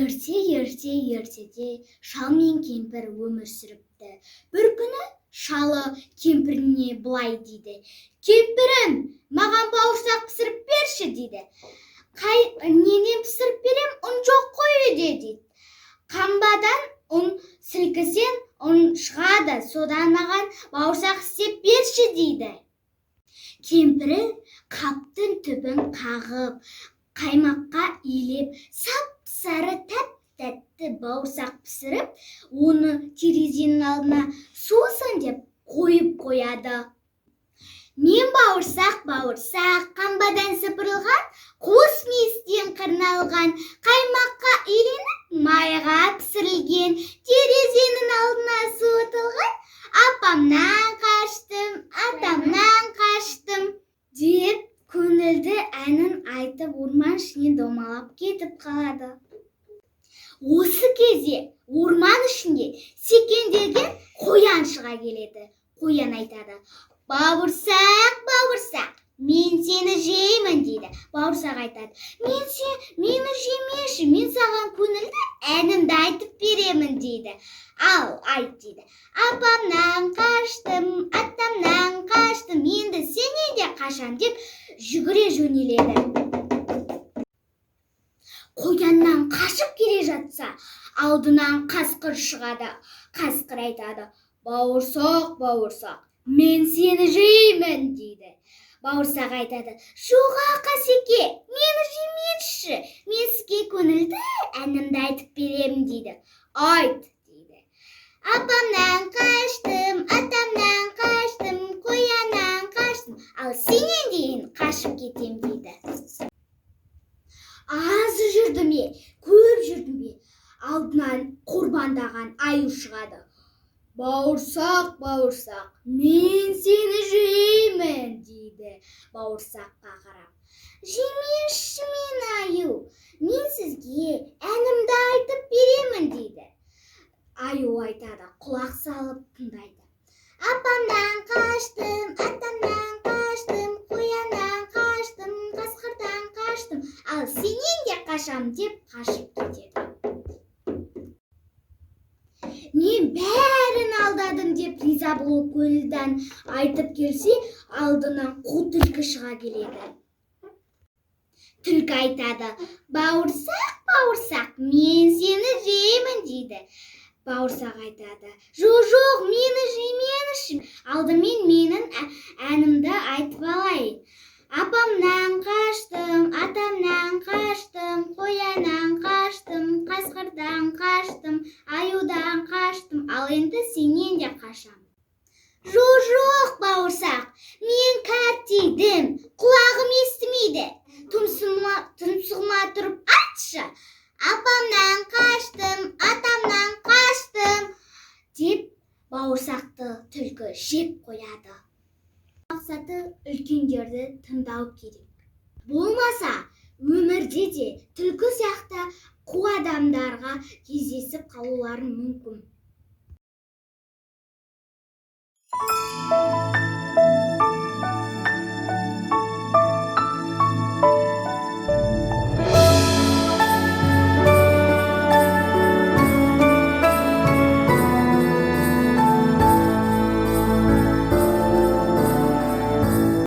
ертеде шал мен кемпір өмір сүріпті. Бір күні шалы кемпіріне былай дейді: «Кемпірім, маған бауырсақ пісіріп берші» дейді. «Неден пісіріп берем, ұн жоқ қой үйде» дейді. «Қамбадан ұн сілкісен, ұн шығады, содан маған бауырсақ істеп берші» дейді. Кемпірі қаптың түбін қағып, қаймаққа илеп, сап-сары тәп-тәтті бауырсақ пісіріп, оны терезенің алдына сусын деп қойып қояды. «Мен бауырсақ, қамбадан сыпырылған, қос мүйістен қырналған, қаймаққа иленіп, майға пісірілген, терезенің алдына суытылған, апамнан қаштым, атамнан қаштым» деп көңілді әнін айтып орман ішіне домалап кетіп қалады. Осы кезде орман ішінде секеңдеген қоян шыға келеді. Қоян айтады: «Бауырсақ, мен сені жеймін» дейді. Бауырсақ айтады: «Мені жемеші, мен саған көңілді әнімді айтып беремін» дейді. «Ал, айт» дейді. «Апамнан қаштым, атамнан қаштым, енді сенен де қашам» деп жүгіре жөнеледі. Қояннан қашып келе жатса, алдынан қасқыр шығады. Қасқыр айтады: «Бауырсақ, мен сені жеймін» дейді. Бауырсақ айтады: «Жоға, Қасеке, мені жемеші, мен сізге көңілді әнімді айтып беремін» дейді. «Айт» дейді. «Апамнан қаштым, атамнан қаштым, қояннан қаштым, ал сенен дейін қашып кетем» дейді. Аз жүрді ме, көп жүрді ме, алдынан қорбандаған аю шығады. «Бауырсақ, мен сені жеймін» дейді. Бауырсаққа қарап: «Жемеші мені, аю, мен сізге әнімді айтып беремін» дейді. Аю айтады, құлақ салып тыңдайды: «Апамнан қаштым, атамнан қаштым, қояннан қаштым, қасқырдан қаштым, ал сенен де қашам» деп қашып кетеді. «Мен бәрін алдадым» деп риза болып көңілді айтып келсе, алдынан қу түлкі шыға келеді. Түлкі айтады: «Бауырсақ, мен сені жеймін» дейді. Бауырсақ айтады: «Жоқ, мені жемеңізші, алдымен менің әнімді айтып алайын. Апамнан қаштым, атамнан қаштым, қояннан қаштым, қасқырдан қаштым, аюдан қаштым, ал енді сенен де қашам». «Жоқ, бауырсақ, мен кәртейдім, құлағым естімейді. Тұмсығыма тұрып айтшы: апамнан қаштым, атамнан қаштым» деп бауырсақты түлкі жеп қояды. Мақсаты үлкендерді тыңдау керек. Болмаса, өмірде де түлкі сияқты қу адамдарға кездесіп қалулары мүмкін.